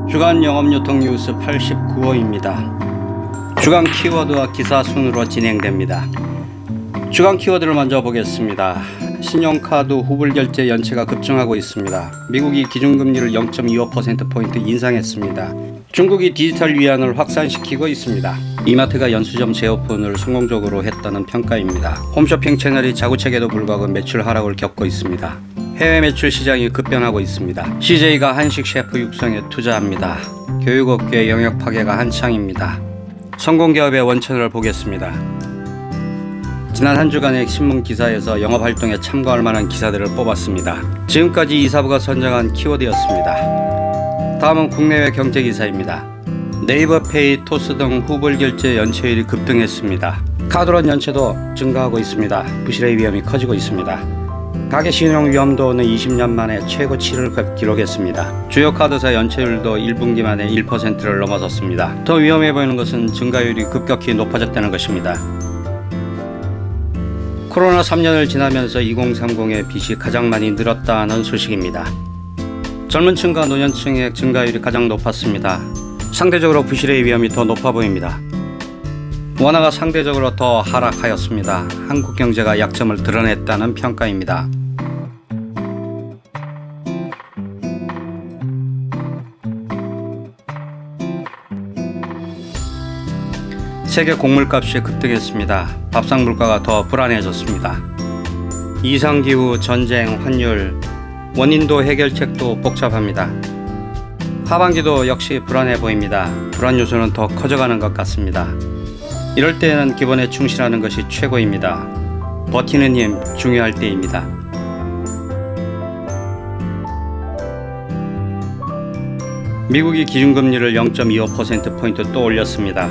주간 영업유통 뉴스 89호입니다. 주간 키워드와 기사 순으로 진행됩니다. 주간 키워드를 먼저 보겠습니다. 신용카드 후불결제 연체가 급증하고 있습니다. 미국이 기준금리를 0.25%포인트 인상했습니다. 중국이 디지털 위안을 확산시키고 있습니다. 이마트가 연수점 재오픈을 성공적으로 했다는 평가입니다. 홈쇼핑 채널이 자구책에도 불구하고 매출 하락을 겪고 있습니다. 해외 매출 시장이 급변하고 있습니다. CJ가 한식 셰프 육성에 투자합니다. 교육업계 영역 파괴가 한창입니다. 성공기업의 원천을 보겠습니다. 지난 한 주간의 신문 기사에서 영업활동에 참고할 만한 기사들을 뽑았습니다. 지금까지 이사부가 선정한 키워드였습니다. 다음은 국내외 경제 기사입니다. 네이버페이, 토스 등 후불결제 연체율이 급등했습니다. 카드론 연체도 증가하고 있습니다. 부실의 위험이 커지고 있습니다. 가계 신용 위험도는 20년 만에 최고치를 기록했습니다. 주요 카드사 연체율도 1분기 만에 1%를 넘어섰습니다. 더 위험해 보이는 것은 증가율이 급격히 높아졌다는 것입니다. 코로나 3년을 지나면서 2030의 빚이 가장 많이 늘었다는 소식입니다. 젊은 층과 노년층의 증가율이 가장 높았습니다. 상대적으로 부실의 위험이 더 높아 보입니다. 원화가 상대적으로 더 하락하였습니다. 한국 경제가 약점을 드러냈다는 평가입니다. 세계 곡물값이 급등했습니다. 밥상 물가가 더 불안해졌습니다. 이상기후, 전쟁, 환율, 원인도 해결책도 복잡합니다. 하반기도 역시 불안해 보입니다. 불안 요소는 더 커져가는 것 같습니다. 이럴 때에는 기본에 충실하는 것이 최고입니다. 버티는 힘 중요할 때입니다. 미국이 기준금리를 0.25%포인트 또 올렸습니다.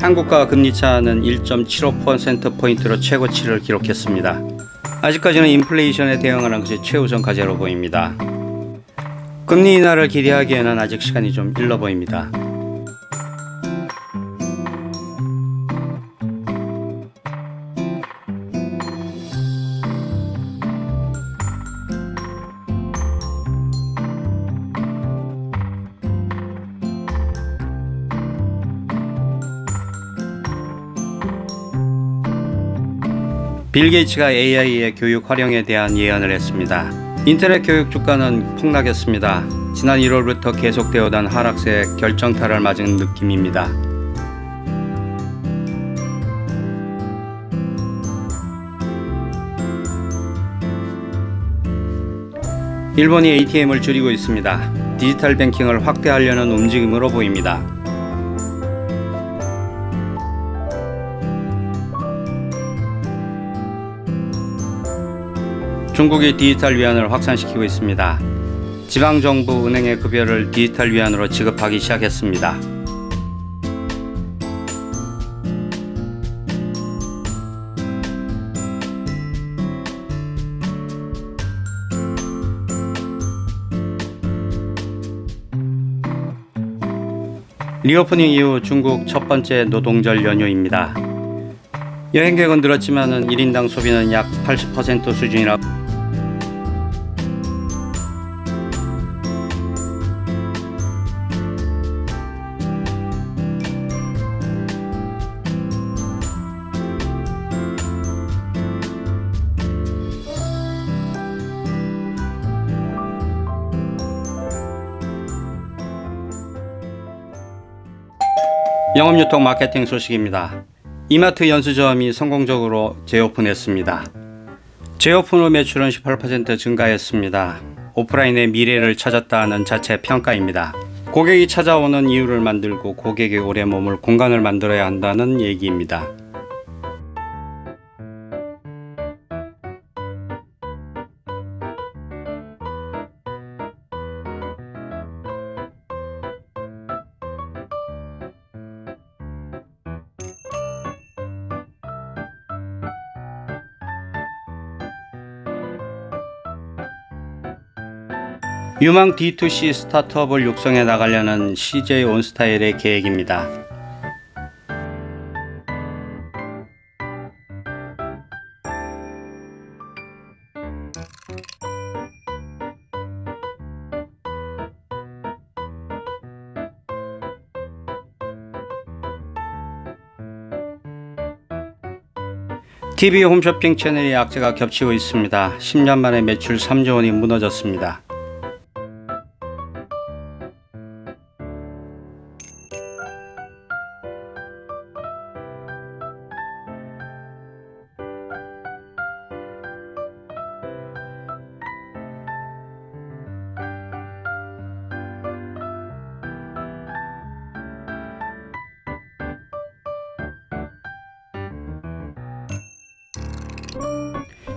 한국과 금리차는 1.75%포인트로 최고치를 기록했습니다. 아직까지는 인플레이션에 대응하는 것이 최우선 과제로 보입니다. 금리 인하를 기대하기에는 아직 시간이 좀 일러 보입니다. 빌 게이츠가 AI의 교육 활용에 대한 예언을 했습니다. 인터넷 교육 주가는 폭락했습니다. 지난 1월부터 계속되어던 하락세에 결정타를 맞은 느낌입니다. 일본이 ATM을 줄이고 있습니다. 디지털 뱅킹을 확대하려는 움직임으로 보입니다. 중국이 디지털 위안을 확산시키고 있습니다. 지방정부 은행의 급여를 디지털 위안으로 지급하기 시작했습니다. 리오프닝 이후 중국 첫 번째 노동절 연휴입니다. 여행객은 늘었지만 1인당 소비는 약 80% 수준이라 영업유통 마케팅 소식입니다. 이마트 연수점이 성공적으로 재오픈했습니다. 재오픈 후 매출은 18% 증가했습니다. 오프라인의 미래를 찾았다는 자체 평가입니다. 고객이 찾아오는 이유를 만들고 고객의 오래 머물 공간을 만들어야 한다는 얘기입니다. 유망 D2C 스타트업을 육성해 나가려는 CJ 온스타일의 계획입니다. TV 홈쇼핑 채널의 악재가 겹치고 있습니다. 10년 만에 매출 3조 원이 무너졌습니다.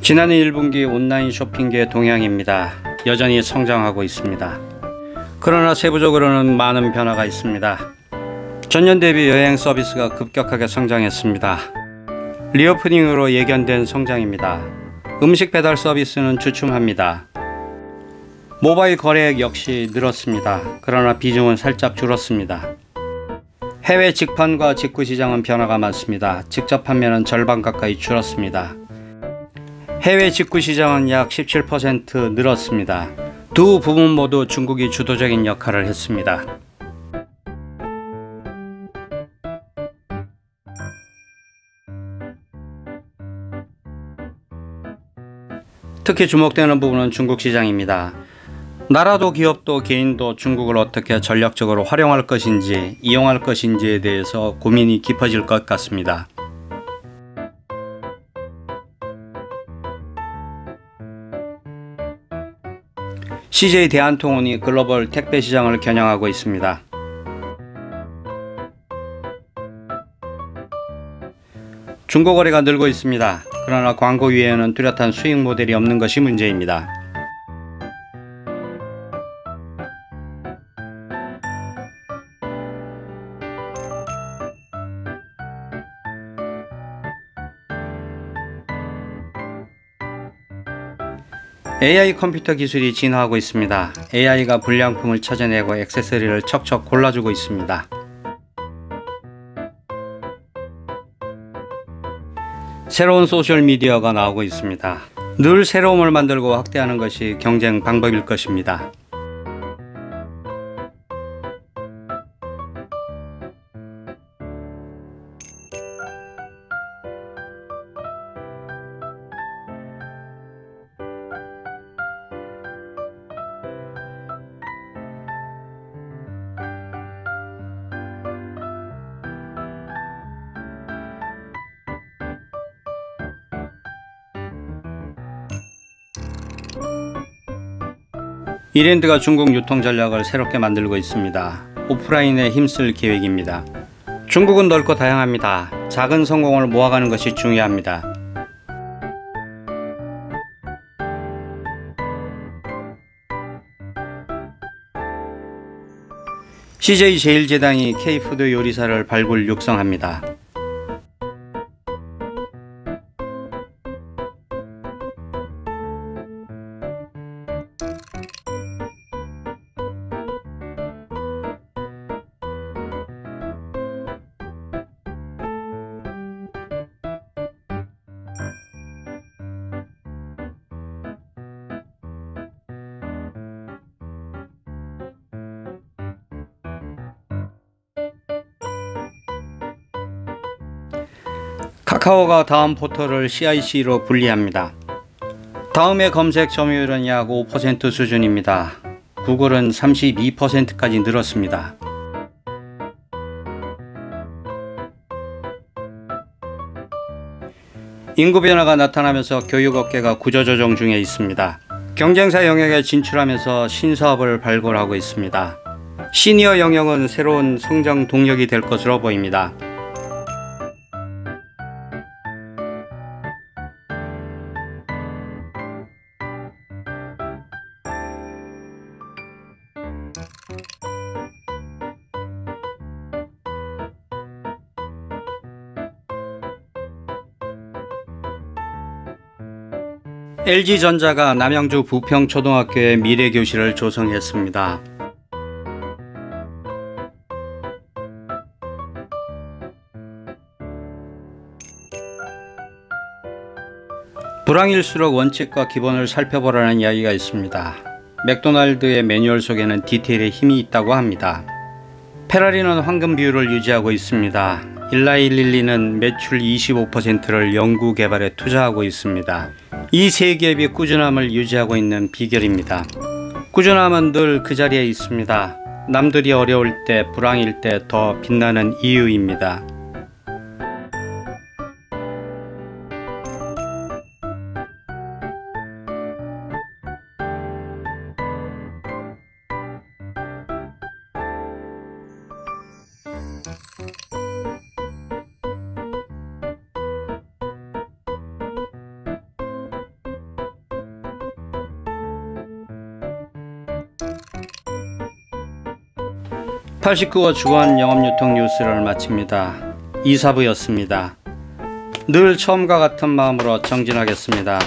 지난해 1분기 온라인 쇼핑계의 동향입니다. 여전히 성장하고 있습니다. 그러나 세부적으로는 많은 변화가 있습니다. 전년 대비 여행 서비스가 급격하게 성장했습니다. 리오프닝으로 예견된 성장입니다. 음식 배달 서비스는 주춤합니다. 모바일 거래액 역시 늘었습니다. 그러나 비중은 살짝 줄었습니다. 해외 직판과 직구 시장은 변화가 많습니다. 직접 판매는 절반 가까이 줄었습니다. 해외 직구 시장은 약 17% 늘었습니다. 두 부분 모두 중국이 주도적인 역할을 했습니다. 특히 주목되는 부분은 중국 시장입니다. 나라도 기업도 개인도 중국을 어떻게 전략적으로 활용할 것인지, 이용할 것인지에 대해서 고민이 깊어질 것 같습니다. CJ 대한통운이 글로벌 택배 시장을 겨냥하고 있습니다. 중고 거래가 늘고 있습니다. 그러나 광고 위에는 뚜렷한 수익 모델이 없는 것이 문제입니다. AI 컴퓨터 기술이 진화하고 있습니다. AI가 불량품을 찾아내고 액세서리를 척척 골라주고 있습니다. 새로운 소셜미디어가 나오고 있습니다. 늘 새로움을 만들고 확대하는 것이 경쟁 방법일 것입니다. 이랜드가 중국 유통 전략을 새롭게 만들고 있습니다. 오프라인에 힘쓸 계획입니다. 중국은 넓고 다양합니다. 작은 성공을 모아가는 것이 중요합니다. CJ 제일제당이 K푸드 요리사를 발굴 육성합니다. 카카오가 다음 포털을 CIC로 분리합니다. 다음의 검색 점유율은 약 5% 수준입니다. 구글은 32%까지 늘었습니다. 인구 변화가 나타나면서 교육업계가 구조조정 중에 있습니다. 경쟁사 영역에 진출하면서 신사업을 발굴하고 있습니다. 시니어 영역은 새로운 성장 동력이 될 것으로 보입니다. LG전자가 남양주 부평초등학교에 미래교실을 조성했습니다. 불황일수록 원칙과 기본을 살펴보라는 이야기가 있습니다. 맥도날드의 매뉴얼 속에는 디테일에 힘이 있다고 합니다. 페라리는 황금 비율을 유지하고 있습니다. 일라일릴리는 매출 25%를 연구 개발에 투자하고 있습니다. 이 세 기업이 꾸준함을 유지하고 있는 비결입니다. 꾸준함은 늘 그 자리에 있습니다. 남들이 어려울 때, 불황일 때 더 빛나는 이유입니다. (89호) 주간 영업유통 뉴스를 마칩니다. 이사부였습니다. 늘 처음과 같은 마음으로 정진하겠습니다.